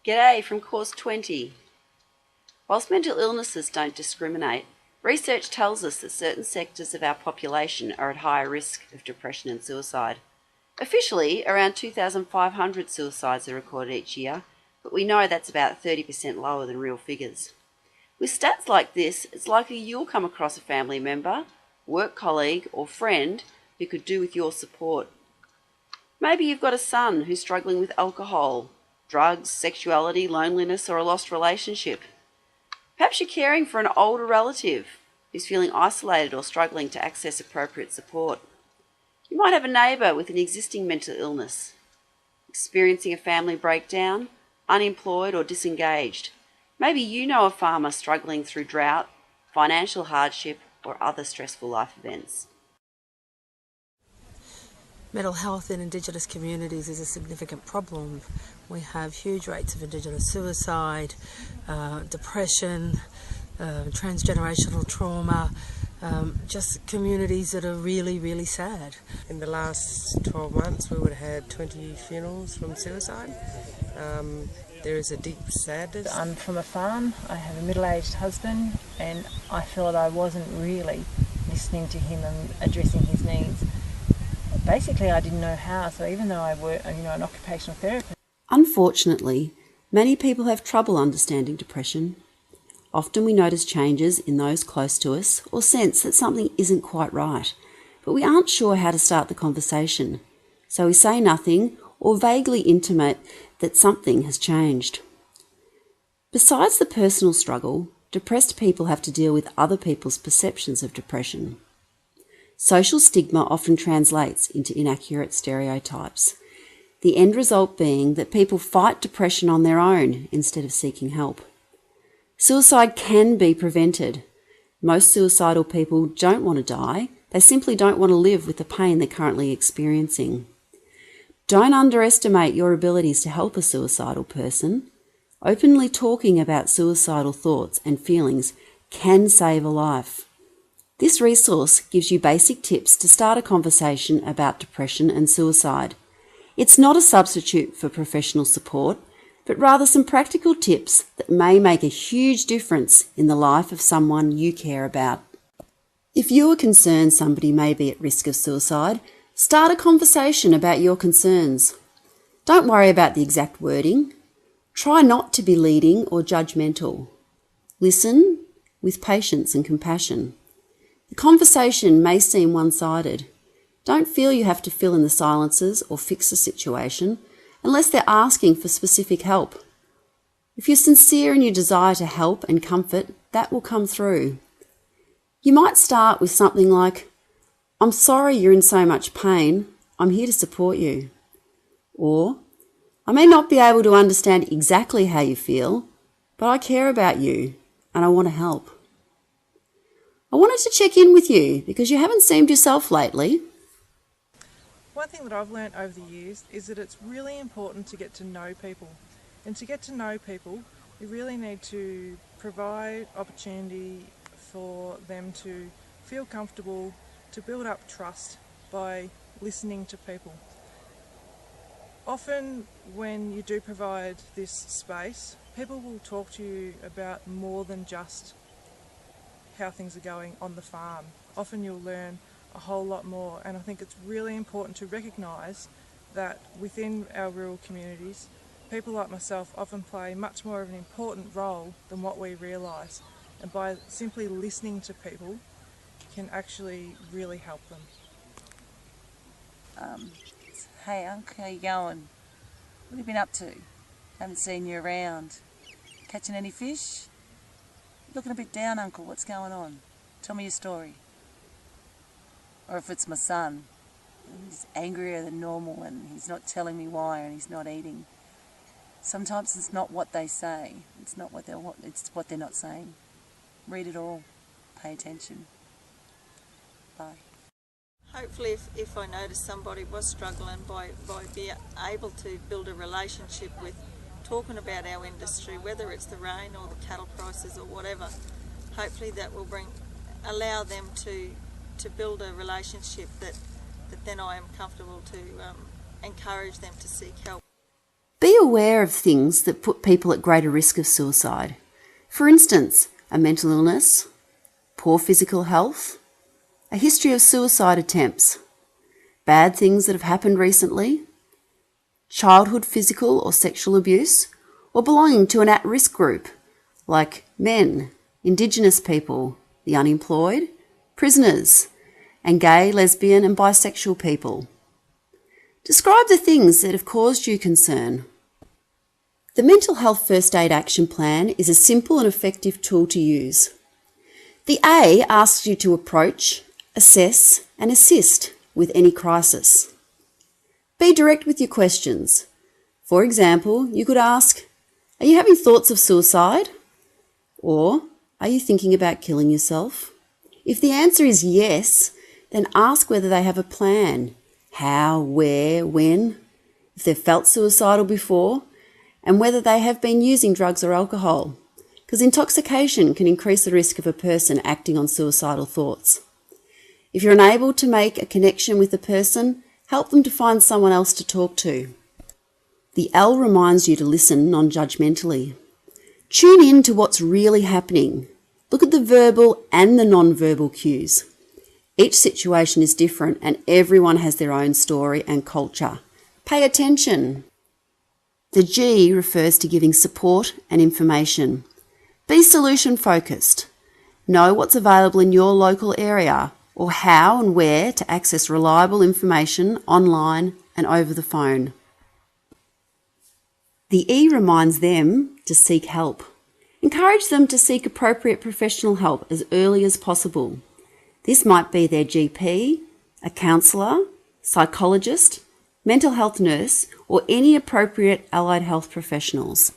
G'day from course 20. Whilst mental illnesses don't discriminate, research tells us that certain sectors of our population are at higher risk of depression and suicide. Officially, around 2,500 suicides are recorded each year, but we know that's about 30% lower than real figures. With stats like this, it's likely you'll come across a family member, work colleague or friend who could do with your support. Maybe you've got a son who's struggling with alcohol, drugs, sexuality, loneliness or a lost relationship. Perhaps you're caring for an older relative who's feeling isolated or struggling to access appropriate support. You might have a neighbour with an existing mental illness, experiencing a family breakdown, unemployed or disengaged. Maybe you know a farmer struggling through drought, financial hardship or other stressful life events. Mental health in Indigenous communities is a significant problem. We have huge rates of Indigenous suicide, depression, transgenerational trauma, just communities that are really, really sad. In the last 12 months we would have had 20 funerals from suicide. There is a deep sadness. I'm from a farm, I have a middle-aged husband and I felt I wasn't really listening to him and addressing his needs. Basically I didn't know how, so even though I work, an occupational therapist. Unfortunately, many people have trouble understanding depression. Often we notice changes in those close to us or sense that something isn't quite right, but we aren't sure how to start the conversation. So we say nothing or vaguely intimate that something has changed. Besides the personal struggle, depressed people have to deal with other people's perceptions of depression. Social stigma often translates into inaccurate stereotypes, the end result being that people fight depression on their own instead of seeking help. Suicide can be prevented. Most suicidal people don't want to die, they simply don't want to live with the pain they're currently experiencing. Don't underestimate your abilities to help a suicidal person. Openly talking about suicidal thoughts and feelings can save a life. This resource gives you basic tips to start a conversation about depression and suicide. It's not a substitute for professional support, but rather some practical tips that may make a huge difference in the life of someone you care about. If you are concerned somebody may be at risk of suicide, start a conversation about your concerns. Don't worry about the exact wording. Try not to be leading or judgmental. Listen with patience and compassion. The conversation may seem one-sided. Don't feel you have to fill in the silences or fix the situation unless they're asking for specific help. If you're sincere in your desire to help and comfort, that will come through. You might start with something like, "I'm sorry you're in so much pain. I'm here to support you." Or, "I may not be able to understand exactly how you feel, but I care about you and I want to help. I wanted to check in with you because you haven't seemed yourself lately." One thing that I've learnt over the years is that it's really important to get to know people. And to get to know people, you really need to provide opportunity for them to feel comfortable, to build up trust by listening to people. Often when you do provide this space, people will talk to you about more than just how things are going on the farm. Often you'll learn a whole lot more, and I think it's really important to recognise that within our rural communities, people like myself often play much more of an important role than what we realise, and by simply listening to people can actually really help them. Hey Unc, how you going? What have you been up to? Haven't seen you around. Catching any fish? Looking a bit down, Uncle, what's going on? Tell me your story. Or if it's my son, he's angrier than normal and he's not telling me why and he's not eating. Sometimes it's not what they say, it's not what they want, it's what they're not saying. Read it all, pay attention. Bye. Hopefully if I notice somebody was struggling, by being able to build a relationship with, talking about our industry, whether it's the rain or the cattle prices or whatever, hopefully that will allow them to build a relationship that then I am comfortable to encourage them to seek help. Be aware of things that put people at greater risk of suicide? For instance, a mental illness, poor physical health, a history of suicide attempts, bad things that have happened recently, childhood physical or sexual abuse, or belonging to an at-risk group like men, Indigenous people, the unemployed, prisoners, and gay, lesbian and bisexual people. Describe the things that have caused you concern. The Mental Health First Aid Action Plan is a simple and effective tool to use. The A asks you to approach, assess and assist with any crisis. Be direct with your questions. For example, you could ask, are you having thoughts of suicide? Or, are you thinking about killing yourself? If the answer is yes, then ask whether they have a plan. How, where, when, if they've felt suicidal before, and whether they have been using drugs or alcohol, because intoxication can increase the risk of a person acting on suicidal thoughts. If you're unable to make a connection with the person, help them to find someone else to talk to. The L reminds you to listen non-judgmentally. Tune in to what's really happening. Look at the verbal and the non-verbal cues. Each situation is different and everyone has their own story and culture. Pay attention. The G refers to giving support and information. Be solution focused. Know what's available in your local area or how and where to access reliable information online and over the phone. The E reminds them to seek help. Encourage them to seek appropriate professional help as early as possible. This might be their GP, a counsellor, psychologist, mental health nurse, or any appropriate allied health professionals.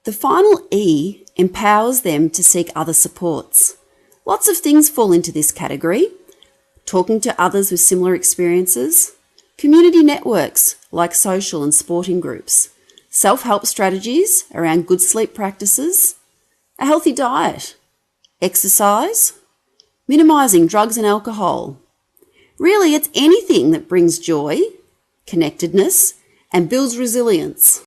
The final E empowers them to seek other supports. Lots of things fall into this category. Talking to others with similar experiences, community networks like social and sporting groups, self-help strategies around good sleep practices, a healthy diet, exercise, minimising drugs and alcohol. Really, it's anything that brings joy, connectedness, and builds resilience.